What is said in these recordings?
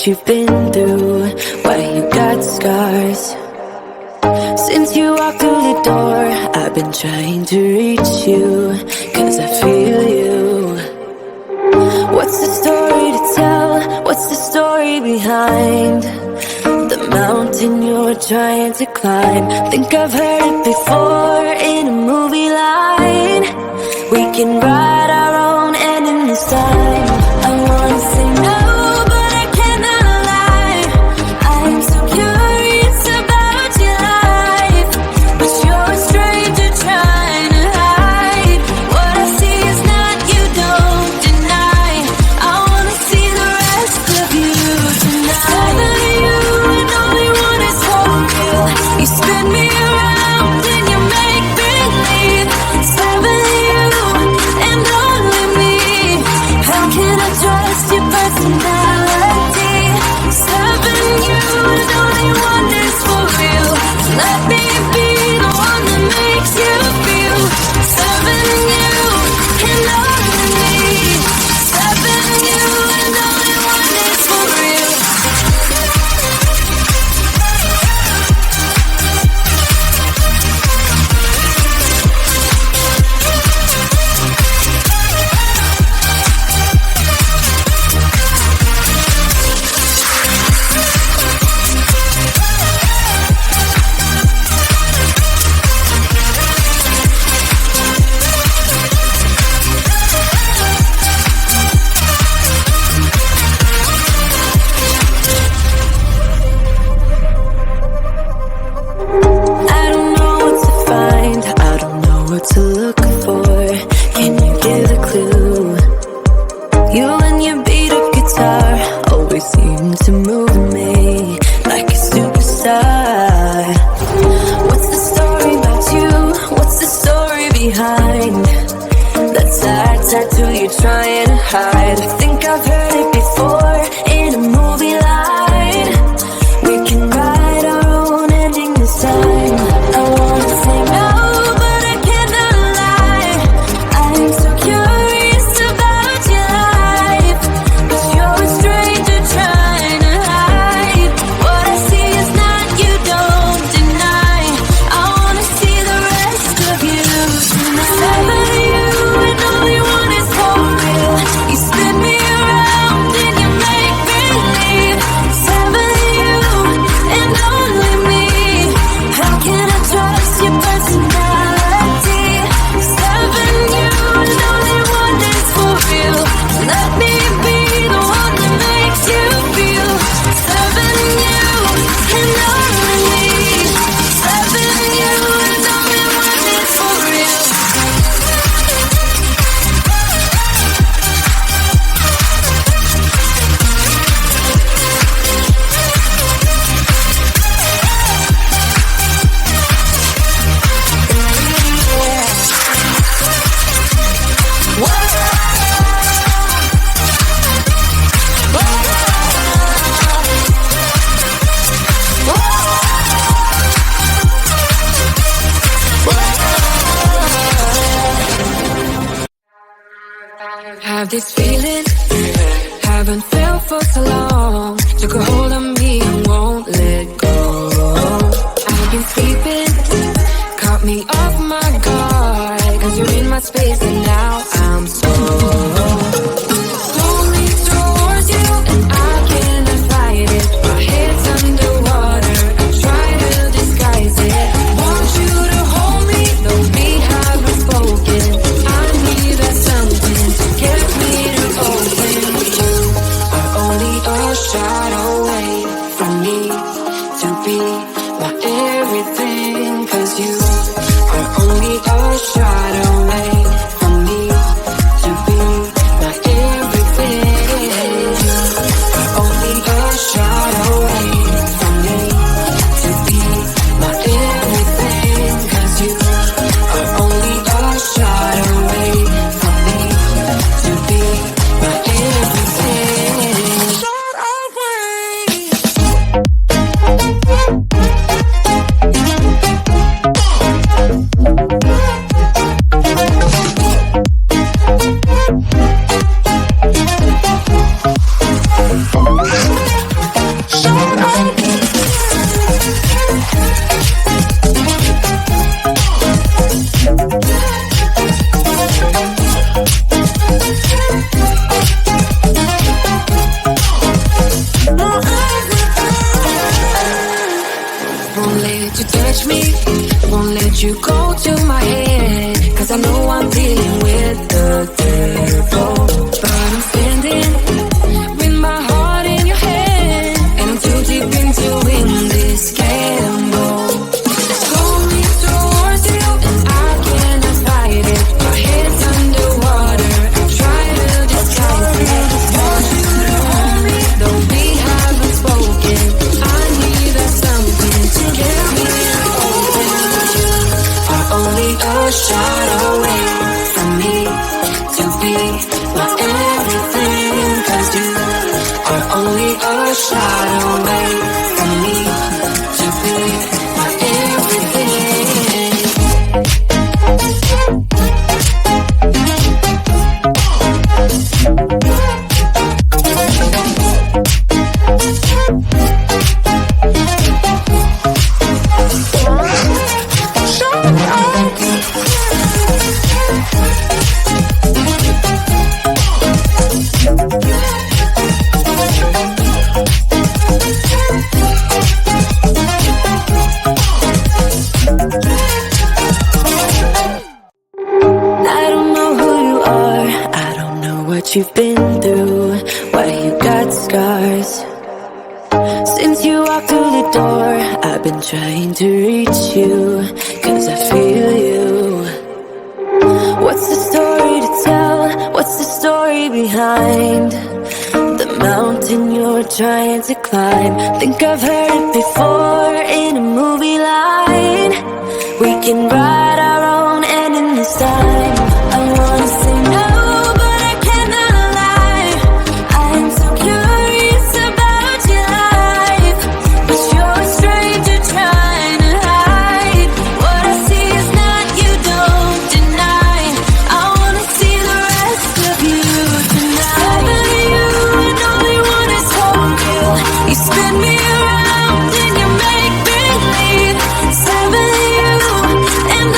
what you've been through, why you got scars. Since you walked through the door, I've been trying to reach you, 'cause I feel you. What's the story to tell? What's the story behind the mountain you're trying to climb? Think I've heard it before in a movie line. We can write our own ending this time. I wanna say no, but I cannot lie. I'm so curious about your life, but you're a stranger trying to hide. What I see is not you, don't deny. I wanna see the rest of you tonight. Suddenly you and only one is for real. You spin me around and you make believe. Suddenly you and only me. How can I trust your personality? Seven, you and only one is for real. Let me be the one that makes you feel. Seven, you and only me. Seven, you and only one is for real. I don't know what to find, I don't know what to look for. Can you give a clue? You and your beat up guitar always seem to move me like a superstar. What's the story about you? What's the story behind that sad tattoo you're trying to hide? I think I've heard it before in a movie line. We can write our own ending this time. I wanna say no, but I cannot lie. I'm so curious about your life, but you're a stranger trying to hide. What I see is not you, don't deny. I wanna see the rest of you tonight. Seven, you and only one is for real. You spin me around and you make believe. Seven, you and only me. How can I trust your personality? Seven, you and only one is for real. Let me be the one that makes you feel. Seven, you and only me. Seven, you and only one is for real. Have this feeling, haven't felt for so long. Took a hold of me and won't let go. I've been sleeping, caught me off my guard, 'cause you're in my space and now I'm so slowly towards you and I cannot fight it. My head's underwater, I try to disguise it. Want you to hold me, though we haven't spoken. I need something to get me to open. You are only a shot away from me to be my everything. 'Cause you are only a shot away from me to be my everything. You are only a shot away from me to be my everything. 'Cause you are only a shot away from me to be my everything. Shot away. Won't let you touch me, won't let you go to my head, 'cause I know I'm dealing with the devil. But I'm standing with my heart in your hand, and I'm too deep into win this gamble. Pull me towards you, and I cannot fight it. My head's underwater, I try to disguise it. Want you to hold me, though we haven't spoken. I need something to get me open. You are only a shot away from me to be my everything, 'cause you are only a shot away from me to be my everything. I don't know who you are, I don't know what you've been through, why you got scars. Since you walked through the door, I've been trying to reach you, 'cause I feel you. What's the story to tell? What's the story behind the mountain you're trying to climb? Think I've heard it before in a movie line. We can write our own ending this time. I wanna say no, but I cannot lie. I am so curious about your life, but you're a stranger trying to hide. What I see is not you, don't deny. I wanna see the rest of you tonight. Never you and only one is hold you. You spin me around and you make me leave. Seven you and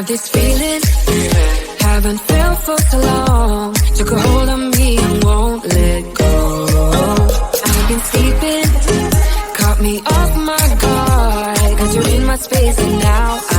have this feeling, haven't felt for so long. Took a hold of me and won't let go. I've been sleeping, caught me off my guard, 'cause you're in my space and now